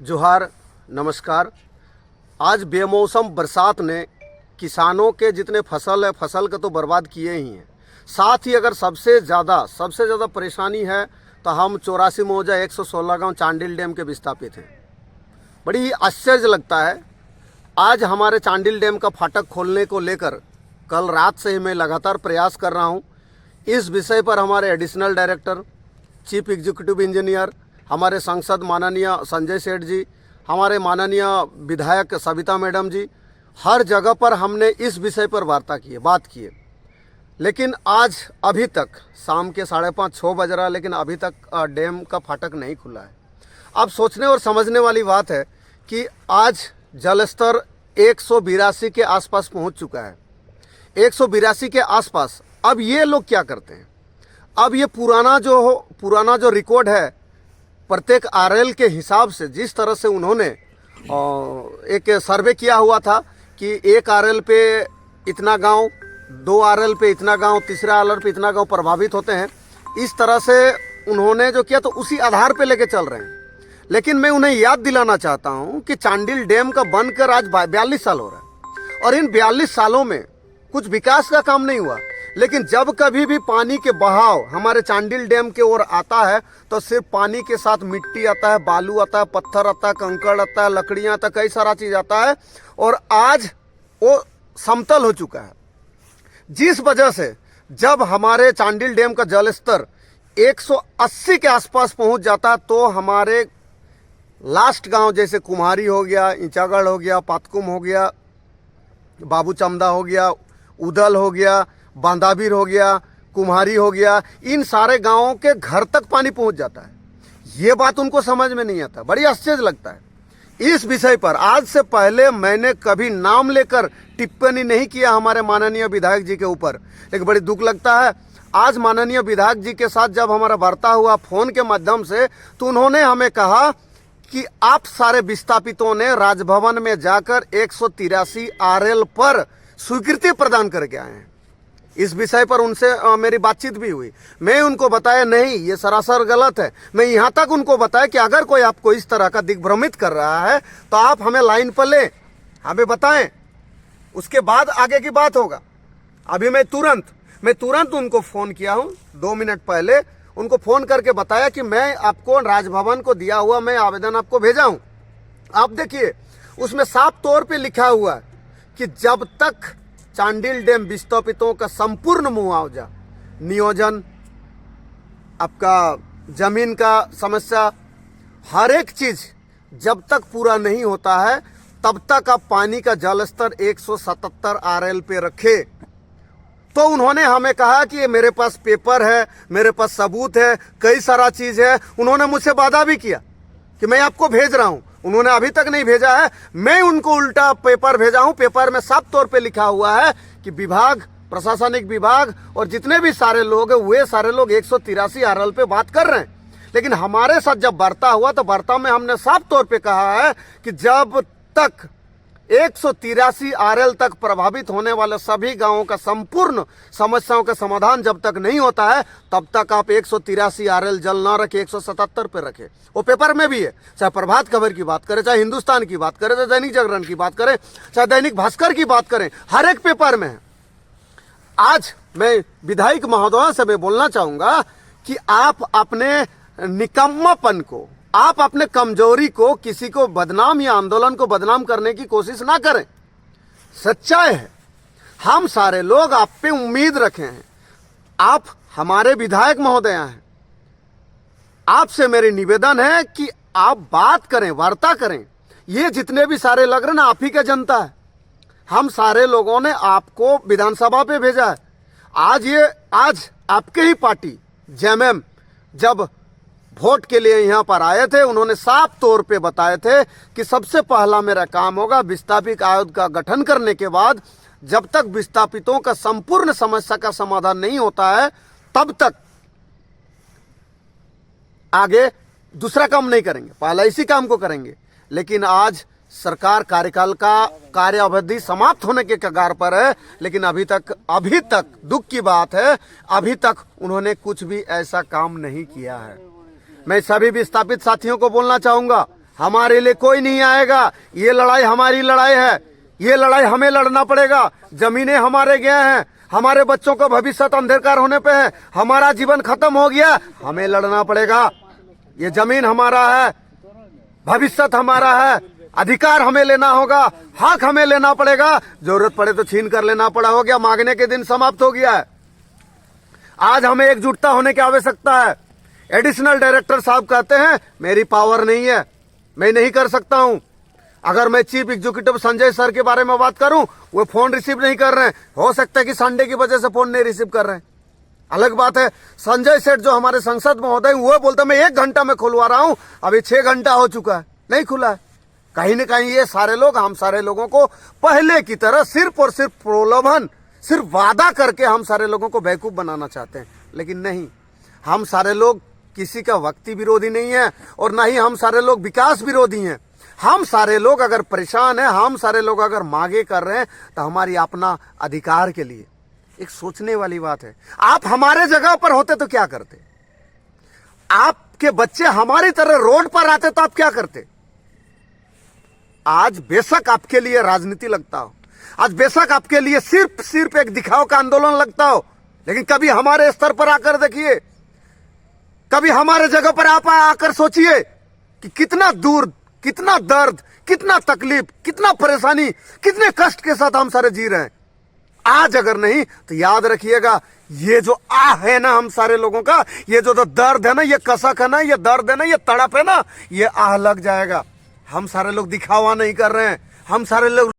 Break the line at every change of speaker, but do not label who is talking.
जोहार, नमस्कार। आज बेमौसम बरसात ने किसानों के जितने फसल है, फसल को तो बर्बाद किए ही हैं। साथ ही अगर सबसे ज़्यादा परेशानी है तो हम 84 मौजा 116 गांव चांडिल डैम के विस्थापित हैं। बड़ी आश्चर्य लगता है। आज हमारे चांडिल डैम का फाटक खोलने को लेकर कल रात से ही मैं लगातार प्रयास कर रहा हूं। इस विषय पर हमारे additional director, chief executive engineer, हमारे सांसद माननीय संजय सेठ जी, हमारे माननीय विधायक सविता मैडम जी, हर जगह पर हमने इस विषय पर बात की है। लेकिन आज अभी तक शाम के 5:30-6 बज रहा, लेकिन अभी तक डैम का फाटक नहीं खुला है। अब सोचने और समझने वाली बात है कि आज जलस्तर 182 के आसपास पहुंच चुका है। 182 के आसपास। अब ये लोग क्या करते हैं? अब ये पुराना जो रिकॉर्ड है, प्रत्येक आरएल के हिसाब से जिस तरह से उन्होंने एक सर्वे किया हुआ था कि एक आरएल पे इतना गांव, 2 आरएल पे इतना गांव, तीसरा आरएल पे इतना गांव प्रभावित होते हैं, इस तरह से उन्होंने जो किया तो उसी आधार पे लेके चल रहे हैं। लेकिन मैं उन्हें याद दिलाना चाहता हूं कि चांडिल डैम का बनकर आज 42 साल हो रहा है और इन 42 सालों में कुछ विकास का काम नहीं हुआ। लेकिन जब कभी भी पानी के बहाव हमारे चांडिल डैम के ओर आता है तो सिर्फ पानी के साथ मिट्टी आता है, बालू आता है, पत्थर आता है, कंकड़ आता है, लकड़ियां आता है, कई सारा चीज आता है और आज वो समतल हो चुका है। जिस वजह से जब हमारे चांडिल डैम का जल स्तर 180 के आसपास पहुंच जाता है तो हमारे लास्ट गांव जैसे कुम्हारी हो गया, ईंचागढ़ हो गया, पातकुम हो गया, बाबू चमदा हो गया, उदल हो गया, बांदाबीर हो गया, कुम्हारी हो गया, इन सारे गांवों के घर तक पानी पहुंच जाता है। ये बात उनको समझ में नहीं आता, बड़ी आश्चर्य लगता है। इस विषय पर आज से पहले मैंने कभी नाम लेकर टिप्पणी नहीं किया हमारे माननीय विधायक जी के ऊपर, लेकिन बड़ी दुख लगता है आज माननीय विधायक जी के साथ जब हमारा वार्ता हुआ फोन के माध्यम से, तो उन्होंने हमें कहा कि आप सारे विस्थापितों ने राजभवन में जाकर 183 आरएल पर स्वीकृति प्रदान करके आए हैं। इस विषय पर उनसे मेरी बातचीत भी हुई। मैं उनको बताया नहीं, ये सरासर गलत है। मैं यहाँ तक उनको बताया कि अगर कोई आपको इस तरह का दिग्भ्रमित कर रहा है तो आप हमें लाइन पर ले, हमें बताएं, उसके बाद आगे की बात होगा। अभी मैं तुरंत उनको फोन किया हूँ, 2 मिनट पहले उनको फोन करके बताया कि मैं आपको राजभवन को दिया हुआ मैं आवेदन आपको भेजा हूँ। आप देखिए उसमें साफ तौर पे लिखा हुआ है कि जब तक चांडिल डैम विस्थापितों का संपूर्ण मुआवजा, नियोजन, आपका जमीन का समस्या, हर एक चीज जब तक पूरा नहीं होता है तब तक आप पानी का जलस्तर 177 आरएल पे रखे। तो उन्होंने हमें कहा कि ये मेरे पास पेपर है, मेरे पास सबूत है, कई सारा चीज है। उन्होंने मुझसे वादा भी किया कि मैं आपको भेज रहा हूं। उन्होंने अभी तक नहीं भेजा है। मैं उनको उल्टा पेपर भेजा हूं। पेपर में साफ तौर पे लिखा हुआ है कि विभाग, प्रशासनिक विभाग और जितने भी सारे लोग हैं वे सारे लोग 183 आरएल पे बात कर रहे हैं। लेकिन हमारे साथ जब वार्ता हुआ तो वार्ता में हमने साफ तौर पे कहा है कि जब तक 183 आरएल तक प्रभावित होने वाले सभी गांवों का संपूर्ण समस्याओं का समाधान जब तक नहीं होता है तब तक आप 183 आरएल जल ना रखे, 177 पे रखे। वो पेपर में भी है। चाहे प्रभात खबर की बात करें, चाहे हिंदुस्तान की बात करें, चाहे दैनिक जागरण की बात करें, चाहे दैनिक भास्कर की बात करें, हर एक पेपर में है। आज मैं विधायक महोदय से मैं बोलना चाहूंगा कि आप अपने निकम्मापन को, आप अपने कमजोरी को, किसी को बदनाम या आंदोलन को बदनाम करने की कोशिश ना करें। सच्चाई है, हम सारे लोग आप पे उम्मीद रखे हैं। आप हमारे विधायक महोदय हैं। आपसे मेरी निवेदन है कि आप बात करें, वार्ता करें। ये जितने भी सारे लग रहे ना, आप ही का जनता है। हम सारे लोगों ने आपको विधानसभा पे भेजा है। आज आपके ही पार्टी जेएमएम जब वोट के लिए यहाँ पर आए थे, उन्होंने साफ तौर पे बताए थे कि सबसे पहला मेरा काम होगा विस्थापित आयोग का गठन करने के बाद जब तक विस्थापितों का संपूर्ण समस्या का समाधान नहीं होता है तब तक आगे दूसरा काम नहीं करेंगे, पहला इसी काम को करेंगे। लेकिन आज सरकार कार्यकाल का कार्य अवधि समाप्त होने के कगार पर है, लेकिन अभी तक दुख की बात है, अभी तक उन्होंने कुछ भी ऐसा काम नहीं किया है। मैं सभी विस्थापित साथियों को बोलना चाहूंगा, हमारे लिए कोई नहीं आएगा। ये लड़ाई हमारी लड़ाई है, ये लड़ाई हमें लड़ना पड़ेगा। जमीनें हमारे गए हैं, हमारे बच्चों का भविष्य अंधकार होने पे है, हमारा जीवन खत्म हो गया, हमें लड़ना पड़ेगा। ये जमीन हमारा है, भविष्य हमारा है, अधिकार हमें लेना होगा, हक हमें लेना पड़ेगा। जरूरत पड़े तो छीन कर लेना पड़ा, हो गया, मांगने के दिन समाप्त हो गया है। आज हमें एकजुटता होने की आवश्यकता है। एडिशनल डायरेक्टर साहब कहते हैं मेरी पावर नहीं है, मैं नहीं कर सकता हूं। अगर मैं चीफ एग्जीक्यूटिव संजय सर के बारे में बात करूं, वो फोन रिसीव नहीं कर रहे हैं। हो सकता है कि संडे की वजह से फोन नहीं रिसीव कर रहे हैं, अलग बात है। संजय सेठ जो हमारे संसद महोदय, वो बोलते मैं 1 घंटा में खुलवा रहा हूं, अभी 6 घंटा हो चुका है, नहीं खुला है। कहीं न कहीं ये सारे लोग, हम सारे लोगों को पहले की तरह सिर्फ और सिर्फ प्रलोभन, सिर्फ वादा करके हम सारे लोगों को बेवकूफ बनाना चाहते हैं। लेकिन नहीं, हम सारे लोग किसी का वक्ती विरोधी नहीं है, और ना ही हम सारे लोग विकास विरोधी हैं। हम सारे लोग अगर परेशान हैं, हम सारे लोग अगर मांगे कर रहे हैं, तो हमारी अपना अधिकार के लिए एक सोचने वाली बात है। आप हमारे जगह पर होते तो क्या करते? आपके बच्चे हमारी तरह रोड पर आते तो आप क्या करते? आज बेशक आपके लिए राजनीति लगता हो, आज बेशक आपके लिए सिर्फ एक दिखाव का आंदोलन लगता हो, लेकिन कभी हमारे स्तर पर आकर देखिए, कभी हमारे जगह पर आप आकर सोचिए कि कितना दूर, कितना दर्द, कितना तकलीफ, कितना परेशानी, कितने कष्ट के साथ हम सारे जी रहे हैं। आज अगर नहीं तो याद रखिएगा, ये जो आह है ना हम सारे लोगों का, ये जो दर्द है ना, ये कसक है ना, ये दर्द है ना, ये तड़प है ना, ये आह लग जाएगा। हम सारे लोग दिखावा नहीं कर रहे हैं, हम सारे लोग